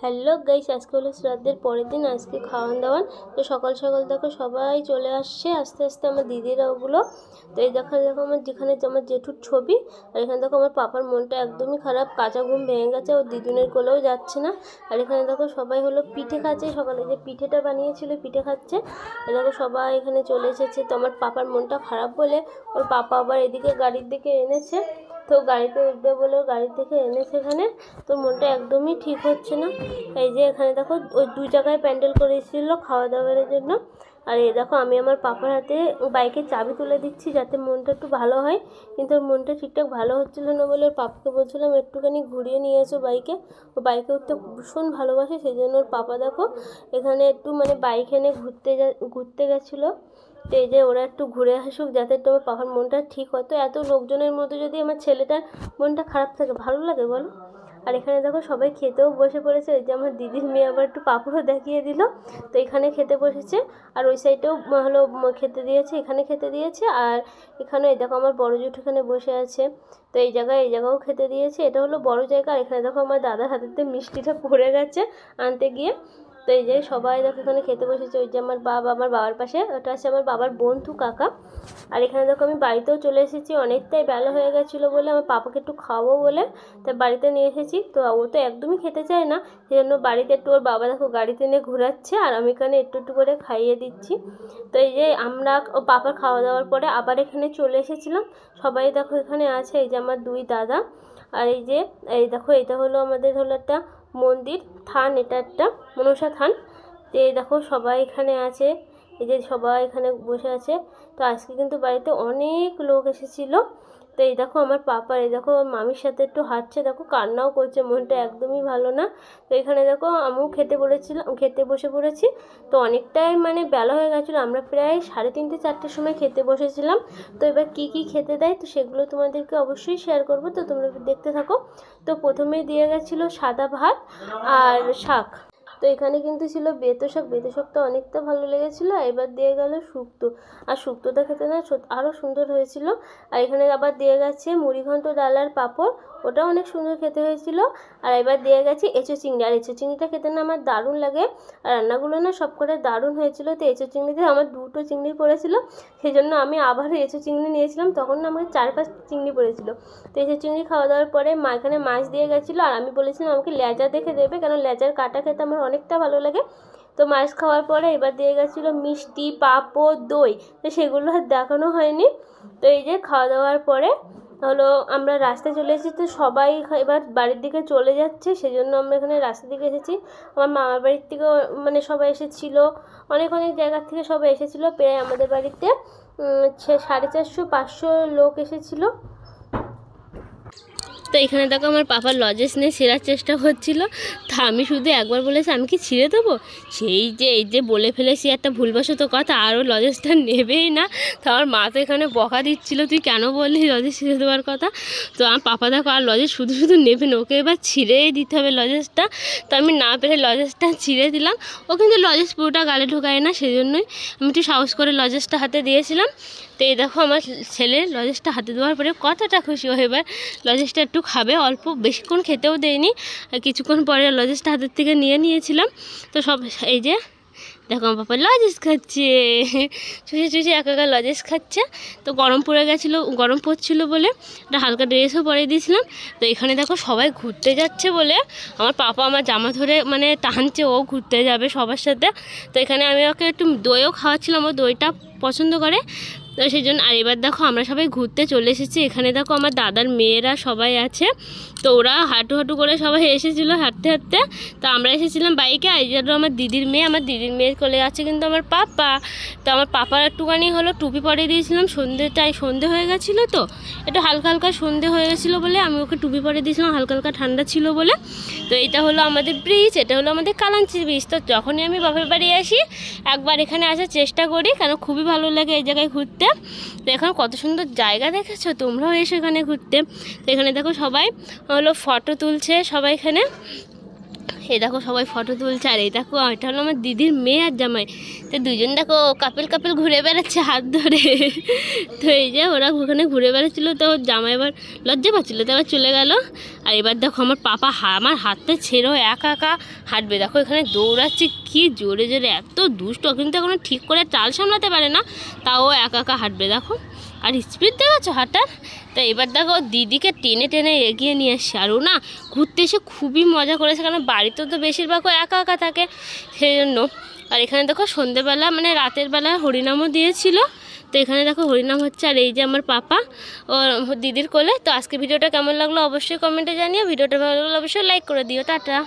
Hello guys, আজকে হলো শ্রাদ্ধের পরের দিন। আজকে খাওয়ান দাওয়ান। তো সকাল সকাল দেখো সবাই চলে আসছে আস্তে আস্তে, আমার দিদিরা ওগুলো। তো এই দেখো দেখো আমার যেখানে আমার জেঠুর ছবি, আর এখানে দেখো আমার পাপার মনটা একদমই খারাপ, কাঁচা ঘুম ভেঙে গেছে, ও দিদুনের কোলেও যাচ্ছে না। আর এখানে দেখো সবাই হলো পিঠে খাচ্ছে, সকালে যে পিঠেটা বানিয়েছিল পিঠে খাচ্ছে। এ দেখো সবাই এখানে চলে এসেছে। তো আমার পাপার মনটা খারাপ বলে ওর পাপা আবার এদিকে গাড়ির দিকে এনেছে। তো গাড়িতে উঠবে বলে গাড়ি থেকে এনেছে এখানে। তো মনটা একদমই ঠিক হচ্ছে না। এই যে এখানে দেখো ওই দুই জায়গায় প্যান্ডেল করেছিল খাওয়া দাওয়ার জন্য। আর এই দেখো আমি আমার পাপার হাতে বাইকের চাবি তুলে দিচ্ছি যাতে মনটা একটু ভালো হয়, কিন্তু ওর মনটা ঠিকঠাক ভালো হচ্ছিল না বলে ওর পাপাকে বলছিলাম একটুখানি ঘুরিয়ে নিয়ে এসো বাইকে। ও বাইকে উঠতে ভীষণ ভালোবাসে, সেই জন্য ওর পাপা দেখো এখানে একটু মানে বাইক এনে ঘুরতে গেছিলো। তো এই যে ওরা একটু ঘুরে আসুক যাতে একটু আমার পাপার মনটা ঠিক হয়। তো এত লোকজনের মধ্যে যদি আমার ছেলেটার মনটা খারাপ থাকে ভালো লাগে বলো? আর এখানে দেখো সবাই খেতেও বসে পড়েছে। ওই যে আমার দিদির মেয়ে আবার একটু পাঁপড়ও দেখিয়ে দিল। তো এখানে খেতে বসেছে, আর ওই সাইডেও হলো খেতে দিয়েছে, এখানে খেতে দিয়েছে। আর এখানে এই দেখো আমার বড় জেঠু এখানে বসে আছে। তো এই জায়গাও খেতে দিয়েছে। এটা হলো বড় জায়গা। আর এখানে দেখো আমার দাদার হাতেতে মিষ্টিটা পড়ে গেছে আনতে গিয়ে। তো এই যে সবাই দেখো এখানে খেতে বসেছে। ওই যে আমার বাবার পাশে ওটা আছে আমার বাবার বন্ধু কাকা। আর এখানে দেখো আমি বাড়িতেও চলে এসেছি, অনেকটাই বেলা হয়ে গেছিলো বলে আমার পাপাকে একটু খাওয়াবো বলে তাই বাড়িতে নিয়ে এসেছি। তো ও তো একদমই খেতে চায় না, সেই জন্য বাড়িতে একটু ওর বাবা দেখো গাড়িতে নিয়ে ঘোরাচ্ছে, আর আমি এখানে একটু একটু করে খাইয়ে দিচ্ছি। তো এই যে আমরা ও পাপার খাওয়া দাওয়ার পরে আবার এখানে চলে এসেছিলাম। সবাই দেখো এখানে আছে, এই যে আমার দুই দাদা। আর এই যে এই দেখো এটা হলো আমাদের হলো একটা মন্দির থান, এটা একটা মনসা থান। তো এই দেখো সবাই এখানে আছে, এই যে সবাই এখানে বসে আছে। তো আজকে কিন্তু বাড়িতে অনেক লোক এসেছিলো। তো এই দেখো আমার পাপা এই দেখো মামির সাথে একটু হাঁটছে, দেখো কান্নাও করছে, মনটা একদমই ভালো না। তো এখানে দেখো আমিও খেতে বসে পড়েছি। তো অনেকটাই মানে বেলা হয়ে গেছিলো, আমরা প্রায় 3:30 4টের সময় খেতে বসেছিলাম। তো এবার কি কি খেতে দেয় তো সেগুলো তোমাদেরকে অবশ্যই শেয়ার করব, তো তোমরা দেখতে থাকো। তো প্রথমেই দিয়ে গেছিলো সাদা ভাত আর শাক। তো এখানে কিন্তু ছিল বেতো শাকটা অনেকটা ভালো লেগেছিলো। এবার দিয়ে গেল শুক্তো, আর শুক্তোটা খেতে না আরও সুন্দর হয়েছিল। আর এখানে আবার দিয়ে গেছে মুড়িঘণ্ট ডাল আর পাঁপড়, ওটাও অনেক সুন্দর খেতে হয়েছিল। আর এবার দিয়ে গেছে এঁচো চিংড়ি, আর এঁচো চিংড়িটা খেতে না আমার দারুণ লাগে। আর রান্নাগুলো না সব কটা দারুণ হয়েছিল। তো এঁচো চিংড়িতে আমার 2টো চিংড়ি পড়েছিল, সেই জন্য আমি আবারও এঁচো চিংড়ি নিয়েছিলাম, তখন না আমাকে 4-5 চিংড়ি পড়েছিল। তো এঁচো চিংড়ি খাওয়া দাওয়ার পরে মা এখানে মাছ দিয়ে গেছিলো, আর আমি বলেছিলাম আমাকে লেজা দেখে দেবে, কারণ লেজার কাটা খেতে আমার অনেকটা ভালো লাগে। তো মাছ খাওয়ার পরে এবার দিয়ে গেছিলো মিষ্টি, পাঁপড়, দই। তো সেগুলো আর দেখানো হয়নি। তো এই যে খাওয়া দাওয়ার পরে হলো আমরা রাস্তায় চলে এসেছি। তো সবাই এবার বাড়ির দিকে চলে যাচ্ছে, সেই জন্য আমরা এখানে রাস্তার দিকে এসেছি। আমার মামার বাড়ির থেকেও মানে সবাই এসেছিলো, অনেক জায়গার থেকে সবাই এসেছিলো। প্রায় আমাদের বাড়িতে 450-500 লোক এসেছিলো। তো এখানে দেখো আমার পাপার লজেন্স নিয়ে ছেঁড়ার চেষ্টা হচ্ছিলো। তা আমি শুধু একবার বলেছি আমি কি ছিঁড়ে দেবো, এই যে বলে ফেলেছি একটা ভুলবশত কথা, আরও লজেন্সটা নেবেই না। তো আমার মা তো এখানে বকা দিচ্ছিলো তুই কেন বললি লজেন্স ছিঁড়ে দেওয়ার কথা। তো আমার পাপা দেখো আর লজেন্স শুধু নেবে না, ওকে এবার ছিঁড়েই দিতে হবে লজেন্সটা। তো আমি না পেরে লজেন্সটা ছিঁড়ে দিলাম। ও কিন্তু লজেন্স পুরোটা গালে ঢোকায় না, সেই জন্যই আমি একটু সাহস করে লজেন্সটা হাতে দিয়েছিলাম। তো এই দেখো আমার ছেলে লজেন্সটা হাতে দেওয়ার পরে কতটা খুশি ও, এবার লজেন্সটা একটু খাবে, অল্প বেশিক্ষণ খেতেও দেয়নি। আর কিছুক্ষণ পরে লজেন্সটা হাতের থেকে নিয়েছিলাম। তো সব এই যে দেখো আমার পাপা লজেন্স খাচ্ছে, চুষে একা লজেন্স খাচ্ছে। তো গরম পড়ছিলো বলে একটা হালকা ড্রেসও পরিয়ে দিয়েছিলাম। তো এখানে দেখো সবাই ঘুরতে যাচ্ছে বলে আমার পাপা আমার জামা ধরে মানে টানছে, ও ঘুরতে যাবে সবার সাথে। তো এখানে আমি ওকে একটু দইও খাওয়াচ্ছিলাম, ও দইটা পছন্দ করে। তো সেই জন্য আর এবার দেখো আমরা সবাই ঘুরতে চলে এসেছি। এখানে দেখো আমার দাদার মেয়েরা সবাই আছে। তো ওরা হাঁটু করে সবাই এসেছিলো হাঁটতে। তো আমরা এসেছিলাম বাইকে। আর এই জন্য আমার দিদির মেয়ের কোলে আছে কিন্তু আমার পাপা। তো আমার পাপার একটুখানি হলো টুপি পরিয়ে দিয়েছিলাম, সন্ধে হয়ে গেছিলো। তো একটু হালকা সন্ধে হয়ে গেছিলো বলে আমি ওকে টুপি পরিয়ে দিয়েছিলাম, হালকা ঠান্ডা ছিল বলে। তো এটা হলো আমাদের ব্রিজ, এটা হলো আমাদের কালাঞ্চি ব্রিজ। তো যখনই আমি বাপের বাড়ি আসি একবার এখানে আসার চেষ্টা করি, কেন খুবই ভালো লাগে এই জায়গায় ঘুরতে। তো এখন কত সুন্দর জায়গা দেখেছো, তোমরাও এসো এখানে ঘুরতে। তো এখানে দেখো সবাই হলো ফটো তুলছে সবাই এখানে। এই দেখো সবাই ফটো তুলছে, আর এই দেখো এটা হলো আমার দিদির মেয়ে আর জামাই। তো দুজন দেখো কাপেল কাপেল ঘুরে বেড়াচ্ছে হাত ধরে। তো এই যে ওরা ওখানে ঘুরে বেড়াচ্ছিলো, তো জামাই এবার লজ্জা পাচ্ছিলো, তো এবার চলে গেল। আর এবার দেখো আমার পাপা আমার হাতটা ছেড়েও একা একা হাঁটবে। দেখো এখানে দৌড়াচ্ছে কি জোরে জোরে, এত দুষ্ট, কিন্তু এখনো ঠিক করে চাল সামলাতে পারে না, তাও একা একা হাঁটবে দেখো। আর স্পিড দেখাচ্ছ হাঁটার। তো এবার দেখো দিদিকে টেনে টেনে এগিয়ে নিয়ে আসছে। আর ও না ঘুরতে এসে খুবই মজা করেছে, কারণ বাড়িতে তো বেশিরভাগ ও একা একা থাকে, সেই জন্য। আর এখানে দেখো সন্ধেবেলা মানে রাতের বেলা হরিনামও দিয়েছিল। তো এখানে দেখো হরিনাম হচ্ছে, আর এই যে আমার পাপা ও দিদির কোলে। তো আজকে ভিডিওটা কেমন লাগলো অবশ্যই কমেন্টে জানিও। ভিডিওটা ভালো লাগলে অবশ্যই লাইক করে দিও। টাটা।